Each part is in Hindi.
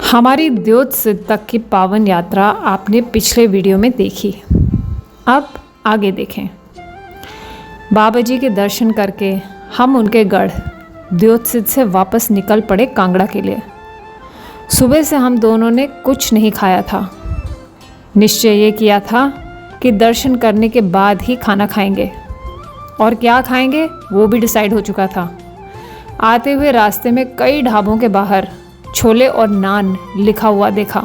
हमारी द्योतसिद्ध तक की पावन यात्रा आपने पिछले वीडियो में देखी। अब आगे देखें। बाबा जी के दर्शन करके हम उनके गढ़ द्योतसिद्ध से वापस निकल पड़े कांगड़ा के लिए। सुबह से हम दोनों ने कुछ नहीं खाया था। निश्चय ये किया था कि दर्शन करने के बाद ही खाना खाएंगे, और क्या खाएंगे वो भी डिसाइड हो चुका था। आते हुए रास्ते में कई ढाबों के बाहर छोले और नान लिखा हुआ देखा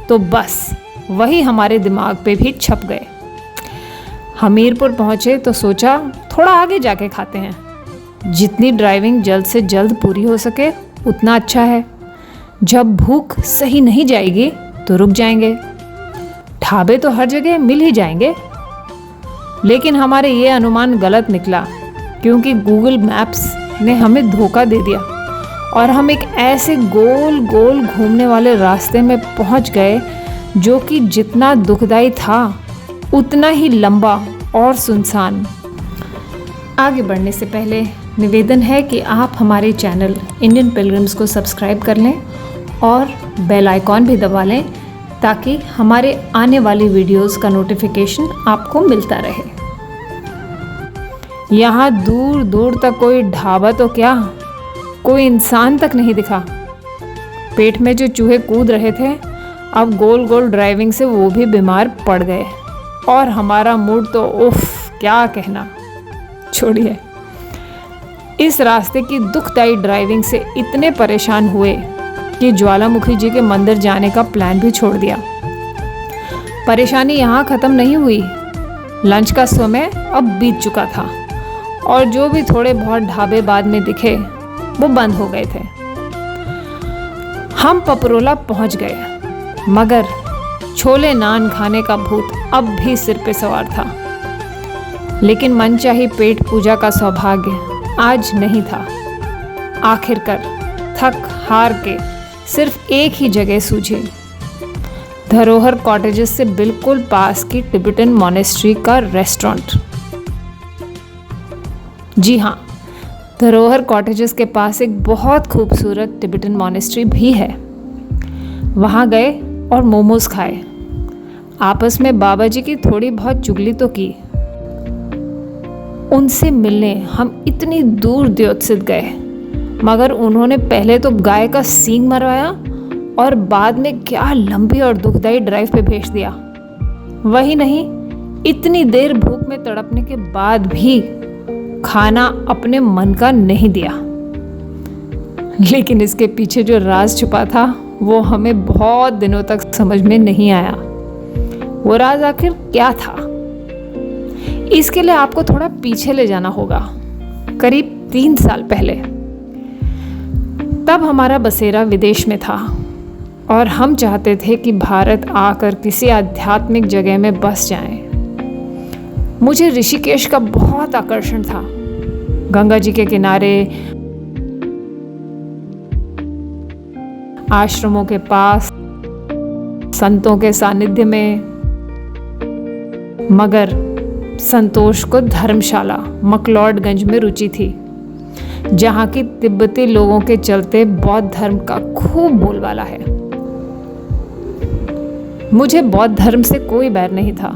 तो बस वही हमारे दिमाग पे भी छप गए। हमीरपुर पहुँचे तो सोचा थोड़ा आगे जाके खाते हैं। जितनी ड्राइविंग जल्द से जल्द पूरी हो सके उतना अच्छा है। जब भूख सही नहीं जाएगी तो रुक जाएंगे। ढाबे तो हर जगह मिल ही जाएंगे। लेकिन हमारे ये अनुमान गलत निकला, क्योंकि गूगल मैप्स ने हमें धोखा दे दिया और हम एक ऐसे गोल गोल घूमने वाले रास्ते में पहुंच गए जो कि जितना दुखदाई था उतना ही लंबा और सुनसान। आगे बढ़ने से पहले निवेदन है कि आप हमारे चैनल इंडियन पिलग्रिम्स को सब्सक्राइब कर लें और बेल आइकॉन भी दबा लें, ताकि हमारे आने वाली वीडियोस का नोटिफिकेशन आपको मिलता रहे। यहाँ दूर दूर तक कोई ढाबा तो क्या, कोई इंसान तक नहीं दिखा। पेट में जो चूहे कूद रहे थे अब गोल गोल ड्राइविंग से वो भी बीमार पड़ गए, और हमारा मूड तो उफ क्या कहना, छोड़िए। इस रास्ते की दुखदाई ड्राइविंग से इतने परेशान हुए कि ज्वालामुखी जी के मंदिर जाने का प्लान भी छोड़ दिया। परेशानी यहाँ ख़त्म नहीं हुई। लंच का समय अब बीत चुका था और जो भी थोड़े बहुत ढाबे बाद में दिखे वो बंद हो गए थे। हम पपरोला पहुंच गए, मगर छोले नान खाने का भूत अब भी सिर पे सवार था। लेकिन मनचाही पेट पूजा का सौभाग्य आज नहीं था। आखिरकार थक हार के सिर्फ एक ही जगह सूझी, धरोहर कॉटेजेस से बिल्कुल पास की टिबेटन मॉनेस्ट्री का रेस्टोरेंट। जी हाँ, धरोहर कॉटेजेस के पास एक बहुत खूबसूरत टिबेटन मॉनेस्ट्री भी है। वहाँ गए और मोमोज खाए। आपस में बाबा जी की थोड़ी बहुत चुगली तो की। उनसे मिलने हम इतनी दूर द्योतसिद्ध गए, मगर उन्होंने पहले तो गाय का सींग मरवाया और बाद में क्या लंबी और दुखदाई ड्राइव पे भेज दिया। वही नहीं, इतनी देर भूख में तड़पने के बाद भी खाना अपने मन का नहीं दिया। लेकिन इसके पीछे जो राज छुपा था वो हमें बहुत दिनों तक समझ में नहीं आया। वो राज आखिर क्या था? इसके लिए आपको थोड़ा पीछे ले जाना होगा, करीब 3 साल पहले। तब हमारा बसेरा विदेश में था और हम चाहते थे कि भारत आकर किसी आध्यात्मिक जगह में बस जाएं। मुझे ऋषिकेश का बहुत आकर्षण था। गंगा जी के किनारे, आश्रमों के पास, संतों के सानिध्य में। मगर संतोष को धर्मशाला मकलॉडगंज में रुचि थी, जहाँ की तिब्बती लोगों के चलते बौद्ध धर्म का खूब बोलबाला है। मुझे बौद्ध धर्म से कोई बैर नहीं था,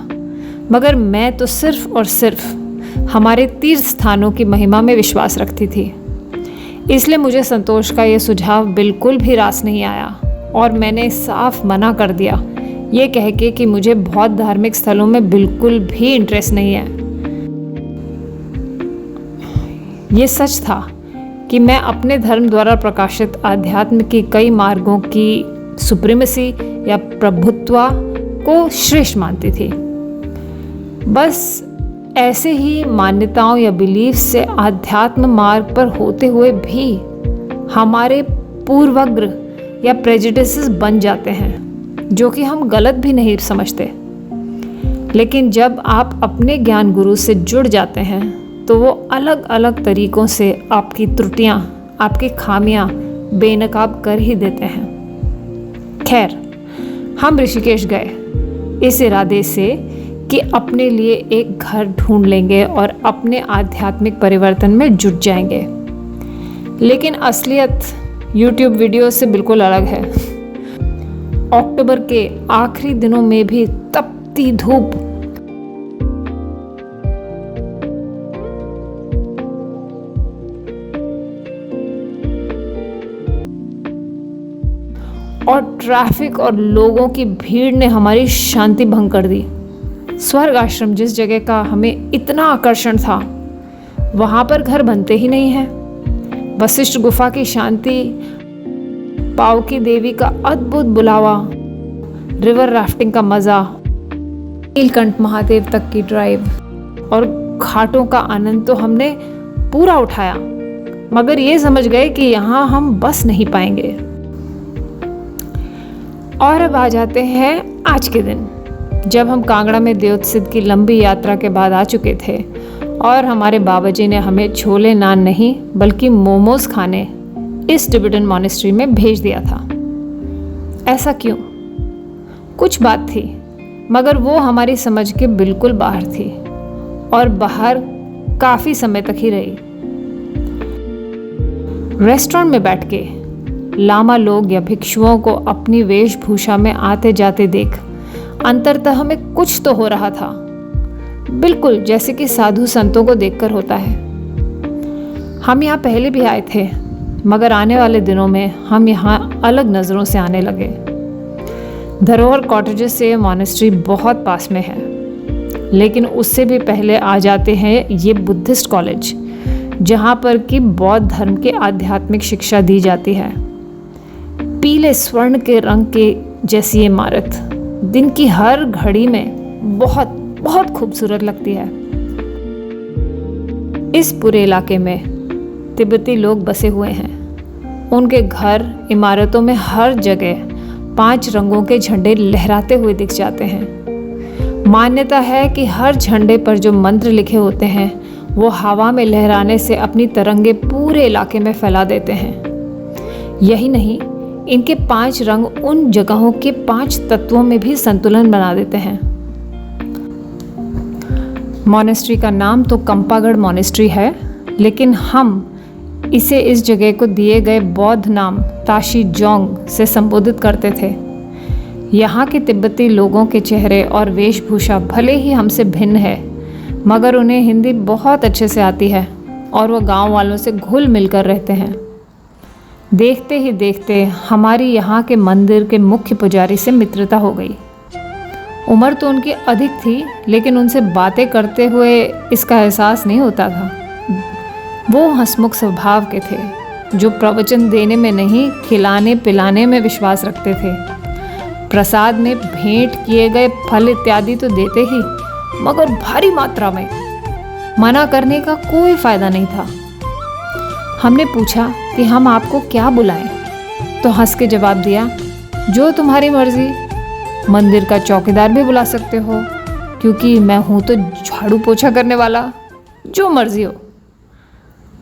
मगर मैं तो सिर्फ और सिर्फ हमारे तीर्थ स्थानों की महिमा में विश्वास रखती थी। इसलिए मुझे संतोष का ये सुझाव बिल्कुल भी रास नहीं आया और मैंने साफ मना कर दिया, ये कह के कि मुझे बौद्ध धार्मिक स्थलों में बिल्कुल भी इंटरेस्ट नहीं है। ये सच था कि मैं अपने धर्म द्वारा प्रकाशित आध्यात्म की कई मार्गों की सुप्रीमेसी या प्रभुत्व को श्रेष्ठ मानती थी। बस ऐसे ही मान्यताओं या बिलीफ से आध्यात्म मार्ग पर होते हुए भी हमारे पूर्वाग्रह या प्रेजुडिसेस बन जाते हैं, जो कि हम गलत भी नहीं समझते। लेकिन जब आप अपने ज्ञान गुरु से जुड़ जाते हैं तो वो अलग अलग तरीकों से आपकी त्रुटियां, आपकी खामियां बेनकाब कर ही देते हैं। खैर, हम ऋषिकेश गए इस इरादे से कि अपने लिए एक घर ढूंढ लेंगे और अपने आध्यात्मिक परिवर्तन में जुट जाएंगे। लेकिन असलियत YouTube वीडियो से बिल्कुल अलग है। अक्टूबर के आखिरी दिनों में भी तपती धूप, और ट्रैफिक और लोगों की भीड़ ने हमारी शांति भंग कर दी। स्वर्ग आश्रम जिस जगह का हमें इतना आकर्षण था, वहाँ पर घर बनते ही नहीं हैं। वशिष्ठ गुफा की शांति, पावकी देवी का अद्भुत बुलावा, रिवर राफ्टिंग का मज़ा, नीलकंठ महादेव तक की ड्राइव और घाटों का आनंद तो हमने पूरा उठाया, मगर ये समझ गए कि यहाँ हम बस नहीं पाएंगे। और अब आ जाते हैं आज के दिन, जब हम कांगड़ा में देवोत्सिद्ध की लंबी यात्रा के बाद आ चुके थे और हमारे बाबा जी ने हमें छोले नान नहीं बल्कि मोमोज खाने इस टिबेटन मॉनेस्ट्री में भेज दिया था। ऐसा क्यों? कुछ बात थी, मगर वो हमारी समझ के बिल्कुल बाहर थी और बाहर काफ़ी समय तक ही रही। रेस्टोरेंट में बैठ के लामा लोग या भिक्षुओं को अपनी वेशभूषा में आते जाते देख अंततः हमें कुछ तो हो रहा था, बिल्कुल जैसे कि साधु संतों को देखकर होता है। हम यहाँ पहले भी आए थे, मगर आने वाले दिनों में हम यहाँ अलग नज़रों से आने लगे। धरोहर कॉटेजेस से मॉनेस्ट्री बहुत पास में है, लेकिन उससे भी पहले आ जाते हैं ये बुद्धिस्ट कॉलेज, जहाँ पर कि बौद्ध धर्म की आध्यात्मिक शिक्षा दी जाती है। पीले स्वर्ण के रंग के जैसी इमारत दिन की हर घड़ी में बहुत बहुत खूबसूरत लगती है। इस पूरे इलाके में तिब्बती लोग बसे हुए हैं। उनके घर, इमारतों में हर जगह 5 रंगों के झंडे लहराते हुए दिख जाते हैं। मान्यता है कि हर झंडे पर जो मंत्र लिखे होते हैं वो हवा में लहराने से अपनी तरंगे पूरे इलाके में फैला देते हैं। यही नहीं, इनके 5 रंग उन जगहों के 5 तत्वों में भी संतुलन बना देते हैं। मॉनेस्ट्री का नाम तो कंपागढ़ मॉनेस्ट्री है, लेकिन हम इसे इस जगह को दिए गए बौद्ध नाम ताशी जोंग से संबोधित करते थे। यहाँ के तिब्बती लोगों के चेहरे और वेशभूषा भले ही हमसे भिन्न है, मगर उन्हें हिंदी बहुत अच्छे से आती है और वह गांव वालों से घुल मिलकर रहते हैं। देखते ही देखते हमारी यहाँ के मंदिर के मुख्य पुजारी से मित्रता हो गई। उम्र तो उनकी अधिक थी, लेकिन उनसे बातें करते हुए इसका एहसास नहीं होता था। वो हंसमुख स्वभाव के थे, जो प्रवचन देने में नहीं, खिलाने पिलाने में विश्वास रखते थे। प्रसाद में भेंट किए गए फल इत्यादि तो देते ही, मगर भारी मात्रा में। मना करने का कोई फायदा नहीं था। हमने पूछा कि हम आपको क्या बुलाएं, तो हंस के जवाब दिया, जो तुम्हारी मर्जी। मंदिर का चौकीदार भी बुला सकते हो, क्योंकि मैं हूँ तो झाड़ू पोछा करने वाला, जो मर्जी हो।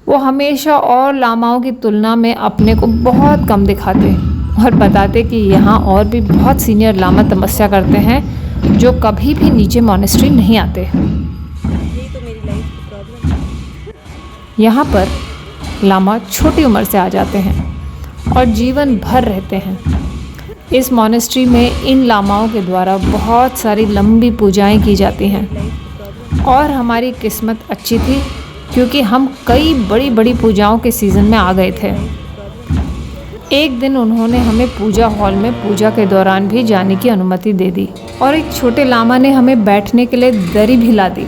वो हमेशा और लामाओं की तुलना में अपने को बहुत कम दिखाते और बताते कि यहाँ और भी बहुत सीनियर लामा तपस्या करते हैं, जो कभी भी नीचे मॉनेस्ट्री नहीं आते। यहाँ पर लामा छोटी उम्र से आ जाते हैं और जीवन भर रहते हैं। इस मॉनेस्ट्री में इन लामाओं के द्वारा बहुत सारी लंबी पूजाएं की जाती हैं और हमारी किस्मत अच्छी थी, क्योंकि हम कई बड़ी बड़ी पूजाओं के सीज़न में आ गए थे। एक दिन उन्होंने हमें पूजा हॉल में पूजा के दौरान भी जाने की अनुमति दे दी और एक छोटे लामा ने हमें बैठने के लिए दरी भी ला दी।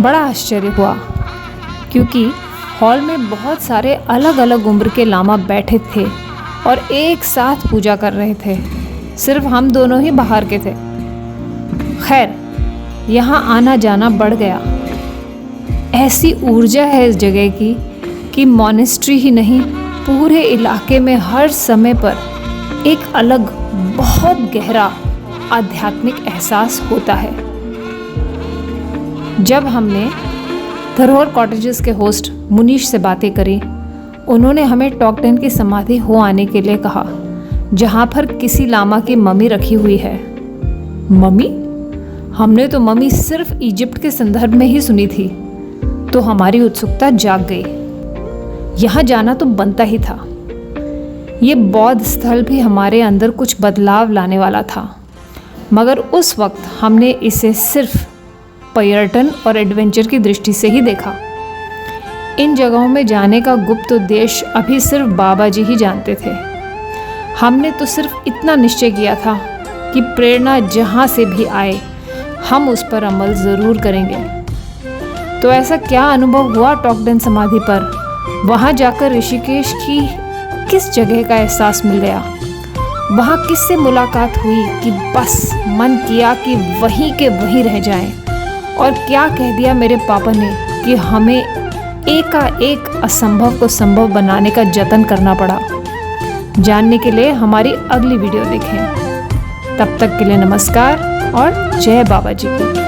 बड़ा आश्चर्य हुआ, क्योंकि हॉल में बहुत सारे अलग अलग उम्र के लामा बैठे थे और एक साथ पूजा कर रहे थे। सिर्फ हम दोनों ही बाहर के थे। खैर, यहाँ आना जाना बढ़ गया। ऐसी ऊर्जा है इस जगह की कि मॉनेस्ट्री ही नहीं, पूरे इलाके में हर समय पर एक अलग बहुत गहरा आध्यात्मिक एहसास होता है। जब हमने धरोहर कॉटेजेस के होस्ट मुनीश से बातें करी, उन्होंने हमें टॉक 10 की समाधि हो आने के लिए कहा, जहाँ पर किसी लामा की मम्मी रखी हुई है। मम्मी? हमने तो मम्मी सिर्फ इजिप्ट के संदर्भ में ही सुनी थी, तो हमारी उत्सुकता जाग गई। यहाँ जाना तो बनता ही था। ये बौद्ध स्थल भी हमारे अंदर कुछ बदलाव लाने वाला था, मगर उस वक्त हमने इसे सिर्फ पर्यटन और एडवेंचर की दृष्टि से ही देखा। इन जगहों में जाने का गुप्त उद्देश्य अभी सिर्फ बाबा जी ही जानते थे। हमने तो सिर्फ इतना निश्चय किया था कि प्रेरणा जहाँ से भी आए हम उस पर अमल ज़रूर करेंगे। तो ऐसा क्या अनुभव हुआ टॉकडेन समाधि पर? वहाँ जाकर ऋषिकेश की किस जगह का एहसास मिल गया? वहाँ किससे मुलाकात हुई कि बस मन किया कि वहीं के वहीं रह जाएं? और क्या कह दिया मेरे पापा ने कि हमें एकाएक असंभव को संभव बनाने का जतन करना पड़ा? जानने के लिए हमारी अगली वीडियो देखें। तब तक के लिए नमस्कार और जय बाबा जी की।